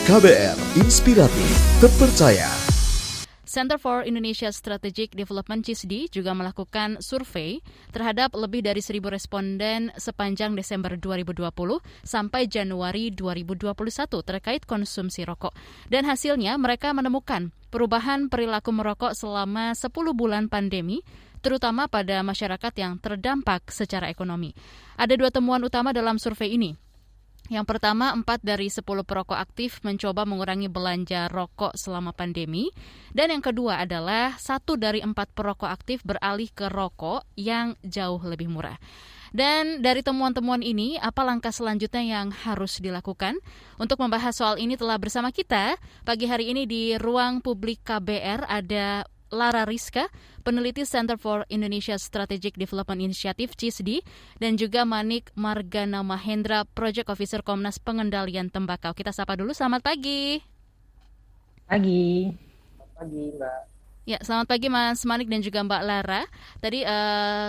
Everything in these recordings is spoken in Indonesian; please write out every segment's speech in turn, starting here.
KBR Inspiratif, terpercaya. Center for Indonesia Strategic Development CISDI juga melakukan survei terhadap lebih dari 1.000 responden sepanjang Desember 2020 sampai Januari 2021 terkait konsumsi rokok. Dan hasilnya mereka menemukan perubahan perilaku merokok selama 10 bulan pandemi, terutama pada masyarakat yang terdampak secara ekonomi. Ada 2 temuan utama dalam survei ini. Yang pertama, 4 dari 10 perokok aktif mencoba mengurangi belanja rokok selama pandemi. Dan yang kedua adalah 1 dari 4 perokok aktif beralih ke rokok yang jauh lebih murah. Dan dari temuan-temuan ini, apa langkah selanjutnya yang harus dilakukan? Untuk membahas soal ini telah bersama kita pagi hari ini di Ruang Publik KBR ada Lara Rizka, peneliti Center for Indonesia Strategic Development Initiative CISDI, dan juga Manik Margana Mahendra, Project Officer Komnas Pengendalian Tembakau. Kita sapa dulu, selamat pagi. Pagi Mbak. Ya, selamat pagi Mas Manik dan juga Mbak Lara. Tadi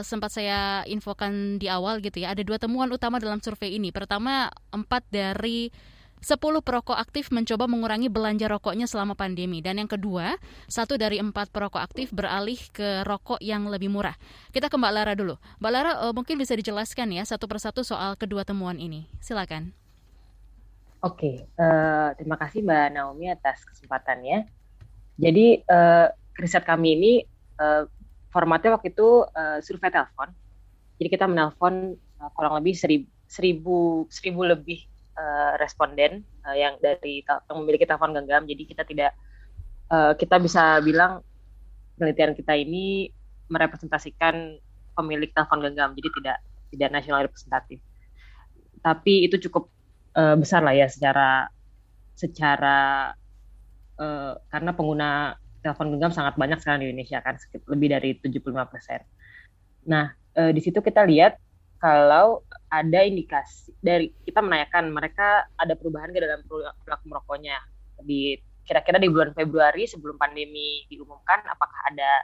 sempat saya infokan di awal gitu ya, ada 2 temuan utama dalam survei ini. Pertama, 4 dari 10 perokok aktif mencoba mengurangi belanja rokoknya selama pandemi. Dan yang kedua, 1 dari 4 perokok aktif beralih ke rokok yang lebih murah. Kita ke Mbak Lara dulu. Mbak Lara, mungkin bisa dijelaskan ya satu persatu soal kedua temuan ini. Silakan. Oke, terima kasih Mbak Naomi atas kesempatannya. Jadi riset kami ini formatnya waktu itu survei telepon. Jadi kita menelpon kurang lebih 1.000 lebih responden yang memiliki telepon genggam. Jadi kita bisa bilang penelitian kita ini merepresentasikan pemilik telepon genggam. Jadi tidak nasional representatif. Tapi itu cukup besar lah ya secara karena pengguna telepon genggam sangat banyak sekarang di Indonesia kan, lebih dari 75%. Nah, di situ kita lihat kalau ada indikasi dari kita menanyakan mereka ada perubahan dalam perilaku merokoknya kira-kira di bulan Februari sebelum pandemi diumumkan, apakah ada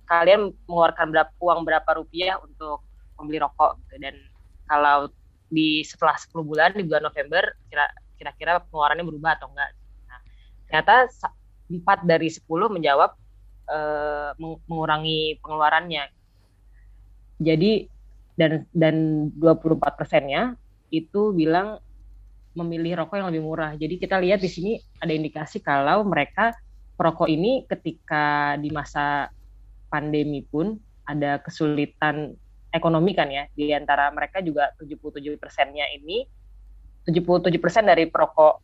kalian mengeluarkan uang berapa rupiah untuk membeli rokok gitu. Dan kalau setelah 10 bulan di bulan November kira-kira pengeluarannya berubah atau enggak. Nah, ternyata 4 dari 10 menjawab mengurangi pengeluarannya. Jadi dan 24%-nya itu bilang memilih rokok yang lebih murah. Jadi kita lihat di sini ada indikasi kalau mereka perokok ini ketika di masa pandemi pun ada kesulitan ekonomi kan ya. Di antara mereka juga 77%-nya ini 77% dari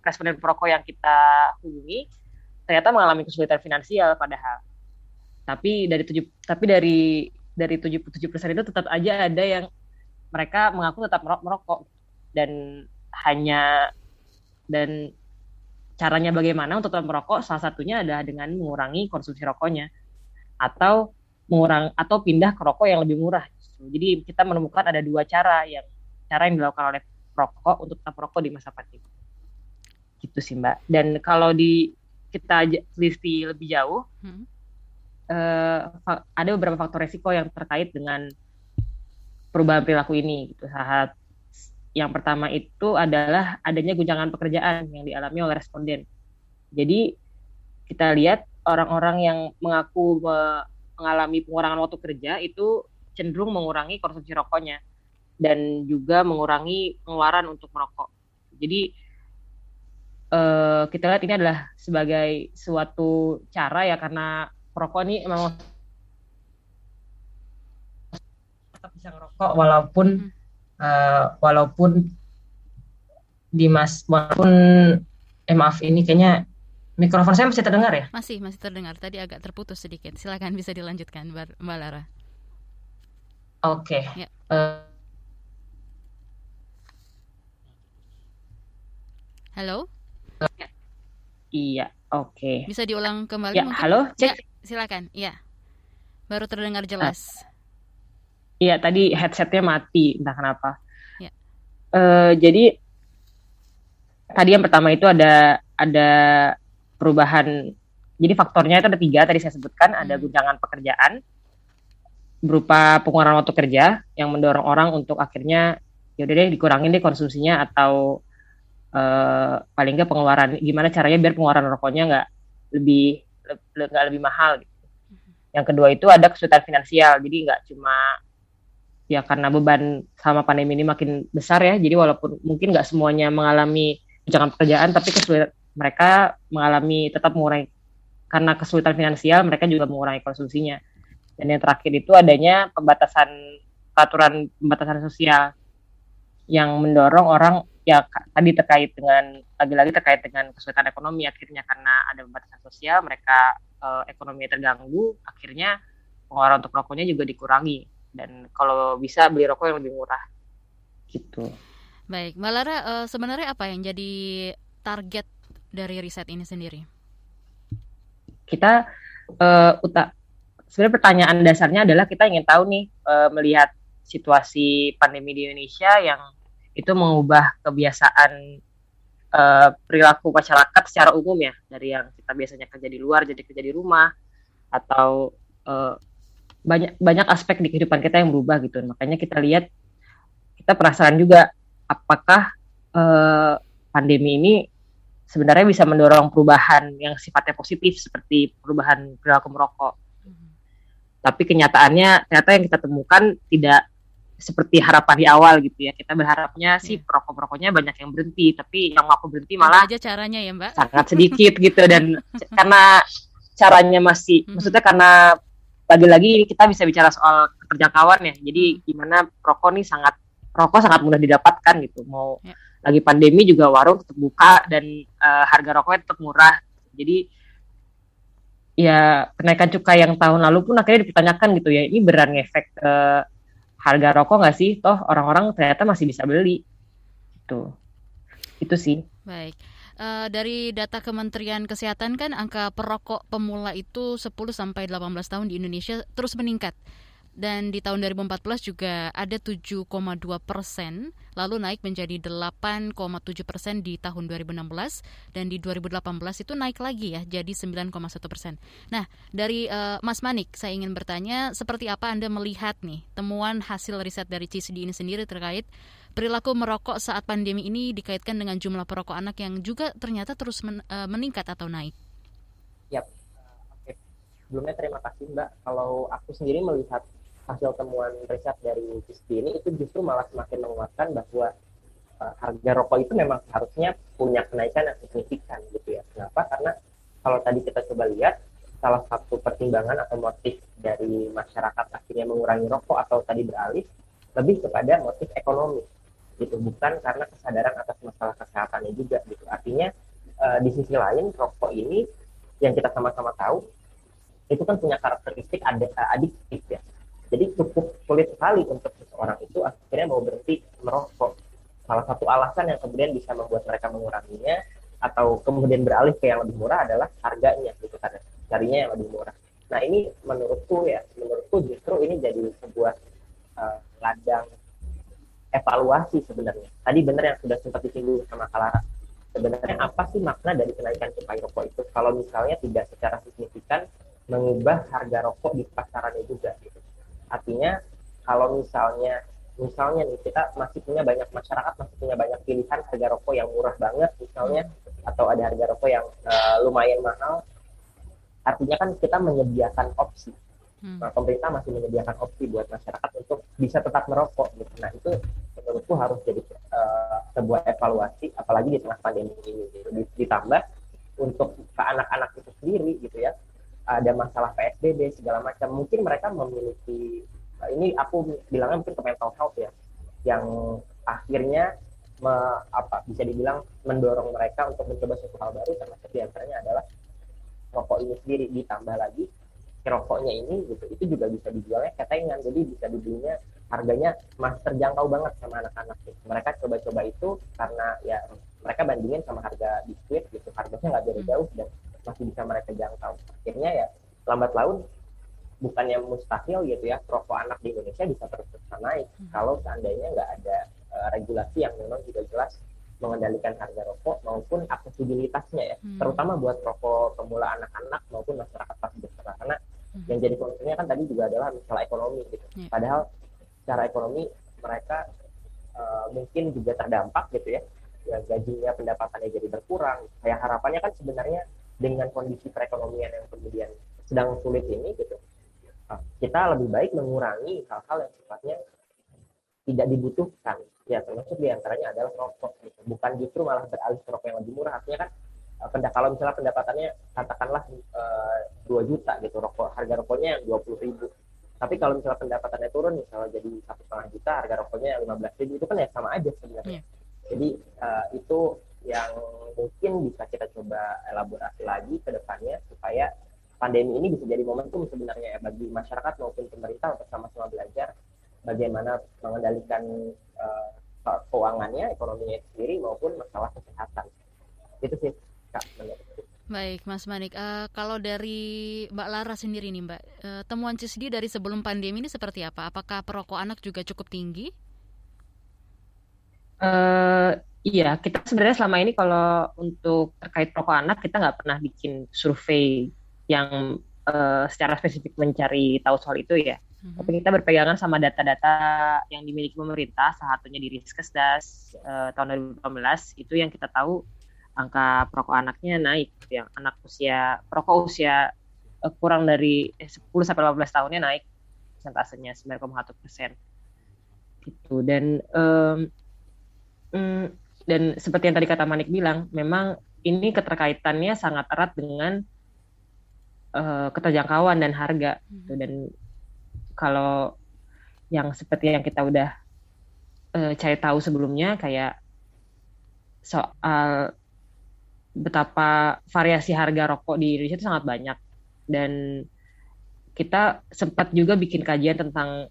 responden perokok yang kita hubungi ternyata mengalami kesulitan finansial padahal. Tapi dari 77% itu tetap aja ada yang mereka mengaku tetap merokok dan caranya bagaimana untuk tetap merokok, salah satunya adalah dengan mengurangi konsumsi rokoknya atau pindah ke rokok yang lebih murah. Jadi kita menemukan ada 2 cara yang dilakukan oleh perokok untuk tetap merokok di masa pandemi. Gitu sih Mbak. Dan kalau kita listi lebih jauh, ada beberapa faktor resiko yang terkait dengan perubahan perilaku ini. Gitu. Yang pertama itu adalah adanya guncangan pekerjaan yang dialami oleh responden. Jadi kita lihat orang-orang yang mengaku mengalami pengurangan waktu kerja itu cenderung mengurangi konsumsi rokoknya dan juga mengurangi pengeluaran untuk merokok. Jadi kita lihat ini adalah sebagai suatu cara ya, karena perokok ini memang tetap bisa ngerokok walaupun maaf ini kayaknya mikrofon saya masih terdengar ya? Masih terdengar, tadi agak terputus sedikit. Silakan bisa dilanjutkan Mbak Lara. Oke. Ya. Halo? Iya, oke. Bisa diulang kembali ya, mungkin? Halo, cek. Ya, silakan. Iya. Baru terdengar jelas. Iya, tadi headsetnya mati, entah kenapa. Ya. Jadi tadi yang pertama itu ada perubahan. Jadi faktornya itu ada 3 tadi saya sebutkan. Ada guncangan pekerjaan berupa pengurangan waktu kerja yang mendorong orang untuk akhirnya ya udah deh dikurangin deh konsumsinya, atau paling nggak pengeluaran, gimana caranya biar pengeluaran rokoknya nggak lebih mahal gitu. Yang kedua itu ada kesulitan finansial, jadi nggak cuma ya karena beban sama pandemi ini makin besar ya, jadi walaupun mungkin nggak semuanya mengalami guncangan pekerjaan, tapi mereka mengalami tetap mengurangi, karena kesulitan finansial mereka juga mengurangi konsumsinya. Dan yang terakhir itu adanya peraturan pembatasan sosial yang mendorong orang, ya tadi lagi-lagi terkait dengan kesulitan ekonomi, akhirnya karena ada pembatasan sosial mereka ekonomi terganggu, akhirnya pengeluaran untuk rokoknya juga dikurangi, dan kalau bisa beli rokok yang lebih murah gitu. Baik, Mbak Lara, sebenarnya apa yang jadi target dari riset ini sendiri? Kita sebenarnya pertanyaan dasarnya adalah kita ingin tahu nih, melihat situasi pandemi di Indonesia yang itu mengubah kebiasaan perilaku masyarakat secara umum ya, dari yang kita biasanya kerja di luar jadi kerja di rumah, atau banyak aspek di kehidupan kita yang berubah gitu. Makanya kita penasaran juga apakah pandemi ini sebenarnya bisa mendorong perubahan yang sifatnya positif seperti perubahan perilaku merokok. Tapi kenyataannya ternyata yang kita temukan tidak seperti harapan di awal gitu ya. Kita berharapnya sih perokok-perokoknya banyak yang berhenti, tapi yang mau berhenti malah aja caranya ya, Mbak, sangat sedikit gitu. Dan karena caranya maksudnya karena lagi-lagi kita bisa bicara soal keterjangkauan ya. Jadi gimana rokok sangat mudah didapatkan gitu. Mau lagi pandemi juga warung tetap buka dan harga rokoknya tetap murah. Jadi ya kenaikan cukai yang tahun lalu pun akhirnya dipertanyakan gitu ya, ini beneran ngefek ke harga rokok nggak sih? Toh orang-orang ternyata masih bisa beli. Itu sih. Baik. Dari data Kementerian Kesehatan kan angka perokok pemula itu 10-18 tahun di Indonesia terus meningkat. Dan di tahun 2014 juga ada 7,2%, lalu naik menjadi 8,7% di tahun 2016, dan di 2018 itu naik lagi ya, jadi 9,1%. Nah, dari Mas Manik, saya ingin bertanya, seperti apa Anda melihat nih temuan hasil riset dari CISDI ini sendiri terkait perilaku merokok saat pandemi ini dikaitkan dengan jumlah perokok anak yang juga ternyata terus meningkat atau naik? Yap, oke. Sebelumnya terima kasih Mbak. Kalau aku sendiri melihat hasil temuan riset dari CISDI ini itu justru malah semakin menguatkan bahwa harga rokok itu memang harusnya punya kenaikan yang signifikan gitu ya. Kenapa? Karena kalau tadi kita coba lihat, salah satu pertimbangan atau motif dari masyarakat akhirnya mengurangi rokok atau tadi beralih lebih kepada motif ekonomi gitu, bukan karena kesadaran atas masalah kesehatannya juga gitu. Artinya di sisi lain rokok ini yang kita sama-sama tahu itu kan punya karakteristik adiktif ya. Jadi cukup sulit sekali untuk seseorang itu akhirnya mau berhenti merokok. Salah satu alasan yang kemudian bisa membuat mereka menguranginya atau kemudian beralih ke yang lebih murah adalah harganya gitu, karena carinya yang lebih murah. Nah ini menurutku justru ini jadi sebuah ladang evaluasi sebenarnya. Tadi benar yang sudah sempat disinggung sama Kalara. Sebenarnya apa sih makna dari kenaikan cukai rokok itu kalau misalnya tidak secara signifikan mengubah harga rokok di pasarannya juga gitu. Artinya kalau misalnya nih kita masih punya banyak masyarakat masih punya banyak pilihan harga rokok yang murah banget misalnya, atau ada harga rokok yang lumayan mahal, artinya kan kita menyediakan opsi. Nah, pemerintah masih menyediakan opsi buat masyarakat untuk bisa tetap merokok gitu. Nah itu menurutku harus jadi sebuah evaluasi, apalagi di tengah pandemi ini gitu. Ditambah untuk ke anak-anak itu sendiri gitu ya, ada masalah PSBB segala macam, mungkin mereka memiliki ini aku bilangnya mungkin ke mental health ya, yang akhirnya bisa dibilang mendorong mereka untuk mencoba sesuatu hal baru, termasuk diantaranya adalah rokok ini sendiri. Ditambah lagi rokoknya ini gitu, itu juga bisa dijualnya ketengan, jadi bisa dibelinya harganya masih terjangkau banget sama anak-anak gitu. Mereka coba-coba itu karena ya mereka bandingin sama harga biskuit gitu, harganya nggak jauh-jauh dan masih bisa mereka jangkau. Akhirnya ya lambat laun bukannya mustahil gitu ya, rokok anak di Indonesia bisa terus naik kalau seandainya nggak ada regulasi yang memang juga jelas mengendalikan harga rokok maupun aksesibilitasnya ya, terutama buat rokok pemula anak-anak maupun masyarakat pasif besar. Karena yang jadi concernnya kan tadi juga adalah masalah ekonomi gitu. Padahal secara ekonomi mereka mungkin juga terdampak gitu ya, gajinya pendapatannya jadi berkurang. Kayak harapannya kan sebenarnya dengan kondisi perekonomian yang kemudian sedang sulit ini gitu, kita lebih baik mengurangi hal-hal yang sifatnya tidak dibutuhkan, ya termasuk diantaranya adalah rokok gitu. Bukan justru malah beralih ke rokok yang lebih murah. Artinya kan kalau misalnya pendapatannya katakanlah 2 juta gitu, harga rokoknya yang 20.000. Tapi kalau misalnya pendapatannya turun misalnya jadi 1,5 juta, harga rokoknya yang 15.000, itu kan ya sama aja sebenarnya. Jadi itu yang mungkin bisa kita coba elaborasi lagi ke depannya supaya pandemi ini bisa jadi momentum sebenarnya ya bagi masyarakat maupun pemerintah untuk sama-sama belajar bagaimana mengendalikan keuangannya, ekonominya itu sendiri maupun masalah kesehatan. Itu sih Kak, menurutku. Baik, Mas Manik. Kalau dari Mbak Lara sendiri nih, Mbak, temuan CISDI dari sebelum pandemi ini seperti apa? Apakah perokok anak juga cukup tinggi? Iya, kita sebenarnya selama ini kalau untuk terkait perokok anak kita nggak pernah bikin survei yang secara spesifik mencari tahu soal itu ya. Tapi kita berpegangan sama data-data yang dimiliki pemerintah, salah satunya di Riskesdas tahun 2018, itu yang kita tahu angka perokok anaknya naik, yang anak perokok usia kurang dari 10 sampai 15 tahunnya naik persentasenya 9,1% gitu. Dan seperti yang tadi kata Manik bilang, memang ini keterkaitannya sangat erat dengan keterjangkauan dan harga gitu. Dan kalau yang seperti yang kita udah cari tahu sebelumnya, kayak soal betapa variasi harga rokok di Indonesia itu sangat banyak, dan kita sempat juga bikin kajian tentang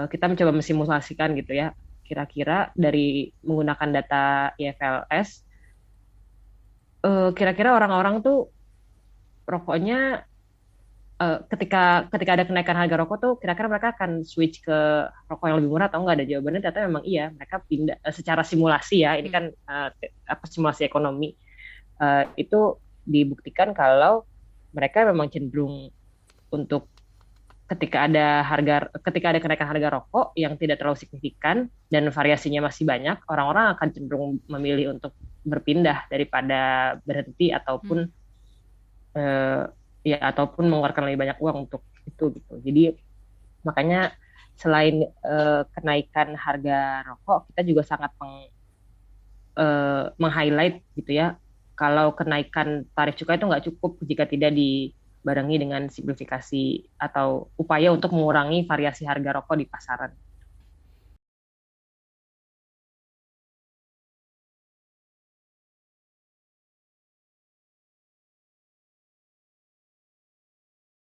kita mencoba mensimulasikan gitu ya, kira-kira dari menggunakan data IFLS, kira-kira orang-orang tuh rokoknya ketika ada kenaikan harga rokok tuh kira-kira mereka akan switch ke rokok yang lebih murah atau enggak. Ada jawabannya ternyata memang iya, mereka pindah secara simulasi ya, ini kan simulasi ekonomi, itu dibuktikan kalau mereka memang cenderung untuk ketika ada kenaikan harga rokok yang tidak terlalu signifikan dan variasinya masih banyak, orang-orang akan cenderung memilih untuk berpindah daripada berhenti ataupun ataupun mengeluarkan lebih banyak uang untuk itu gitu. Jadi makanya selain kenaikan harga rokok, kita juga sangat meng-highlight gitu ya, kalau kenaikan tarif cukai itu nggak cukup jika tidak dibarengi dengan simplifikasi atau upaya untuk mengurangi variasi harga rokok di pasaran.